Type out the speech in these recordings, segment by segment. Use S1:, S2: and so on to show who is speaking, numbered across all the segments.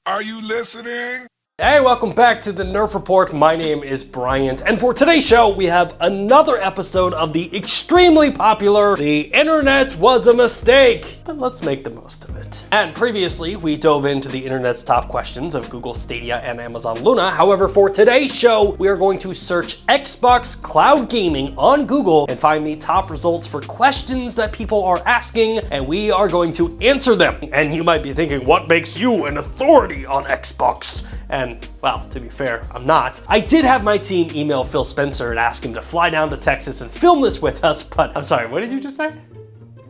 S1: Are you listening?
S2: Hey, welcome back to the Nerf Report. My name is Bryant, and for today's show, we have another episode of the extremely popular The Internet Was a Mistake, but let's make the most of it. And previously, we dove into the internet's top questions of Google Stadia and Amazon Luna. However, for today's show, we are going to search Xbox Cloud Gaming on Google and find the top results for questions that people are asking, and we are going to answer them. And you might be thinking, what makes you an authority on Xbox? And, well, to be fair, I'm not. I did have my team email Phil Spencer and ask him to fly down to Texas and film this with us, but I'm sorry, what did you just say?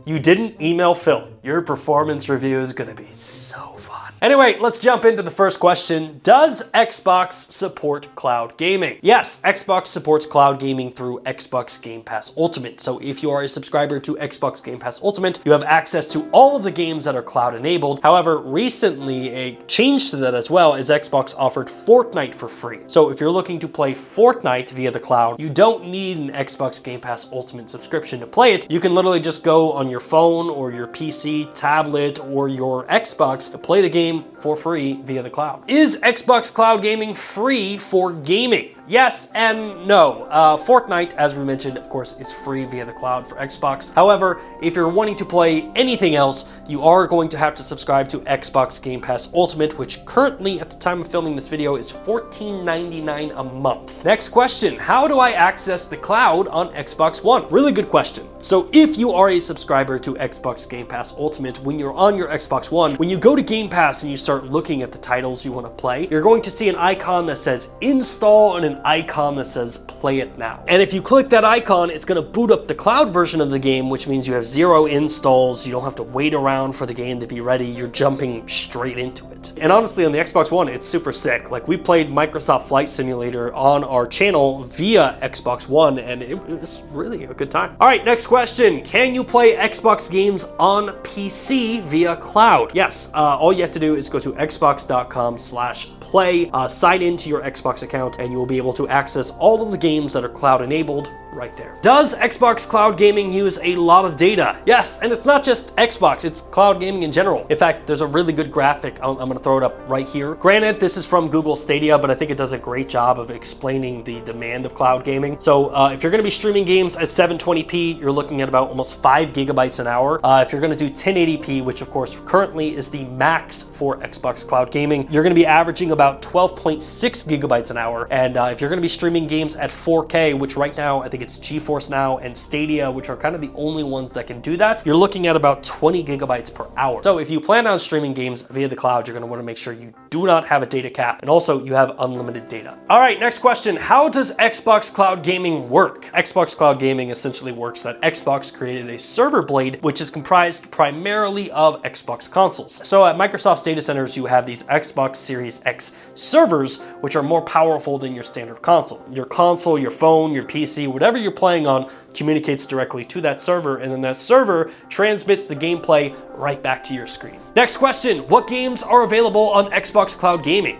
S2: You didn't email Phil. Your performance review is gonna be so fun. Anyway, let's jump into the first question. Does Xbox support cloud gaming? Yes, Xbox supports cloud gaming through Xbox Game Pass Ultimate. So if you are a subscriber to Xbox Game Pass Ultimate, you have access to all of the games that are cloud enabled. However, recently a change to that as well is Xbox offered Fortnite for free. So if you're looking to play Fortnite via the cloud, you don't need an Xbox Game Pass Ultimate subscription to play it. You can literally just go on your phone or your PC, tablet, or your Xbox to play the game for free via the cloud. Is Xbox Cloud Gaming free for gaming? Yes and no. Fortnite, as we mentioned, of course, is free via the cloud for Xbox. However, if you're wanting to play anything else, you are going to have to subscribe to Xbox Game Pass Ultimate, which currently, at the time of filming this video, is $14.99 a month. Next question, how do I access the cloud on Xbox One? Really good question. So if you are a subscriber to Xbox Game Pass Ultimate, when you're on your Xbox One, when you go to Game Pass and you start looking at the titles you want to play, you're going to see an icon that says install and an icon that says play it now. And if you click that icon, it's going to boot up the cloud version of the game, which means you have 0 installs. You don't have to wait around for the game to be ready. You're jumping straight into it. And honestly, on the Xbox One, it's super sick. Like, we played Microsoft Flight Simulator on our channel via Xbox One, and it was really a good time. All right, next question. Can you play Xbox games on PC via cloud? Yes, all you have to do is go to xbox.com/play, sign into your Xbox account, and you will be able to access all of the games that are cloud enabled right there. Does Xbox Cloud Gaming use a lot of data? Yes, and it's not just Xbox, it's cloud gaming in general. In fact, there's a really good graphic. I'm gonna throw it up right here. Granted, this is from Google Stadia, but I think it does a great job of explaining the demand of cloud gaming. So if you're gonna be streaming games at 720p, you're looking at about almost 5 gigabytes an hour. If you're gonna do 1080p, which of course currently is the max for Xbox Cloud Gaming, you're gonna be averaging about 12.6 gigabytes an hour. And if you're gonna be streaming games at 4K, which right now I think it's GeForce Now and Stadia, which are kind of the only ones that can do that, you're looking at about 20 gigabytes per hour. So if you plan on streaming games via the cloud, you're going to want to make sure you do not have a data cap, and also you have unlimited data. All right, next question. How does Xbox Cloud Gaming work? Xbox Cloud Gaming essentially works that Xbox created a server blade, which is comprised primarily of Xbox consoles. So at Microsoft's data centers, you have these Xbox Series X servers, which are more powerful than your standard console. Your console, your phone, your PC, whatever you're playing on communicates directly to that server, and then that server transmits the gameplay right back to your screen. Next question, what games are available on Xbox Cloud Gaming?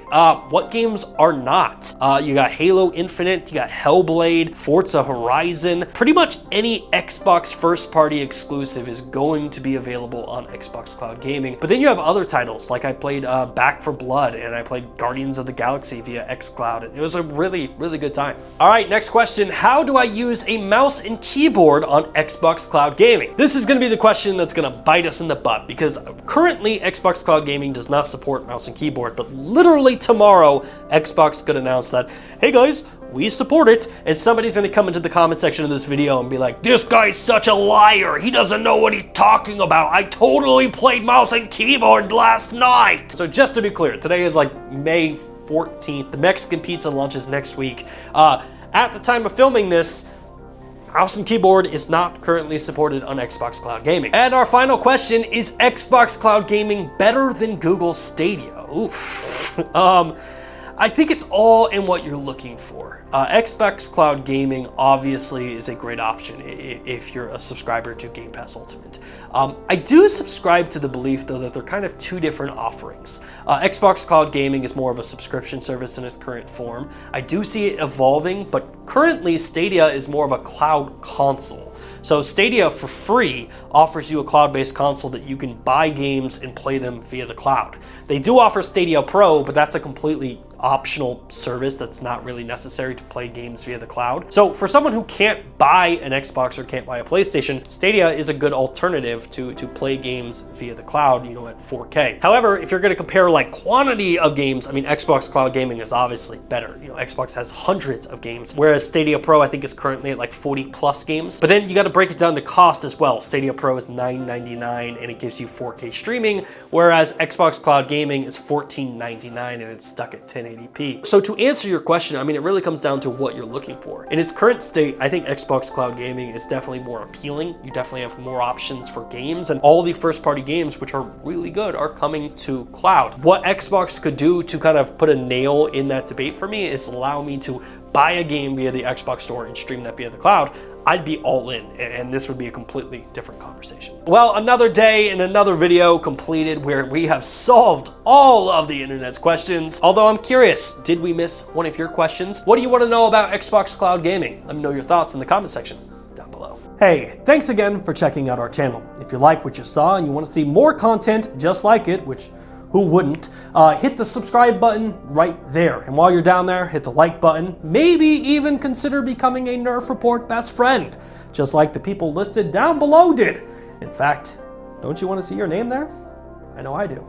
S2: What games are not? You got Halo Infinite, you got Hellblade, Forza Horizon. Pretty much any Xbox first-party exclusive is going to be available on Xbox Cloud Gaming. But then you have other titles, like I played Back 4 Blood, and I played Guardians of the Galaxy via xCloud. It was a really, really good time. All right, next question, how do I use a mouse and keyboard on Xbox Cloud Gaming? This is gonna be the question that's gonna bite us in the butt, because currently Xbox Cloud Gaming does not support mouse and keyboard, but literally tomorrow, Xbox could announce that, hey guys, we support it, and somebody's gonna come into the comment section of this video and be like, this guy's such a liar, he doesn't know what he's talking about, I totally played mouse and keyboard last night. So just to be clear, today is like May 14th, the Mexican pizza launches next week. At the time of filming this, mouse and keyboard is not currently supported on Xbox Cloud Gaming. And our final question, is Xbox Cloud Gaming better than Google Stadia? Oof. I think it's all in what you're looking for. Xbox Cloud Gaming obviously is a great option if you're a subscriber to Game Pass Ultimate. I do subscribe to the belief, though, that they're kind of two different offerings. Xbox Cloud Gaming is more of a subscription service in its current form. I do see it evolving, but currently Stadia is more of a cloud console. So Stadia for free offers you a cloud-based console that you can buy games and play them via the cloud. They do offer Stadia Pro, but that's a completely optional service that's not really necessary to play games via the cloud. So for someone who can't buy an Xbox or can't buy a PlayStation, Stadia is a good alternative to play games via the cloud, you know, at 4K. However, if you're going to compare like quantity of games, I mean, Xbox Cloud Gaming is obviously better. You know, Xbox has hundreds of games, whereas Stadia Pro, I think, is currently at like 40 plus games. But then you got to break it down to cost as well. Stadia Pro is $9.99 and it gives you 4K streaming, whereas Xbox Cloud Gaming is $14.99 and it's stuck at 1080p. So to answer your question, I mean, it really comes down to what you're looking for. In its current state, I think Xbox Cloud Gaming is definitely more appealing. You definitely have more options for games, and all the first-party games, which are really good, are coming to cloud. What Xbox could do to kind of put a nail in that debate for me is allow me to buy a game via the Xbox Store and stream that via the cloud. I'd be all in, and this would be a completely different conversation. Well, another day and another video completed where we have solved all of the internet's questions. Although I'm curious, did we miss one of your questions? What do you want to know about Xbox Cloud Gaming? Let me know your thoughts in the comment section down below. Hey, thanks again for checking out our channel. If you like what you saw and you want to see more content just like it, which who wouldn't, hit the subscribe button right there. And while you're down there, hit the like button. Maybe even consider becoming a Nerf Report best friend, just like the people listed down below did. In fact, don't you want to see your name there? I know I do.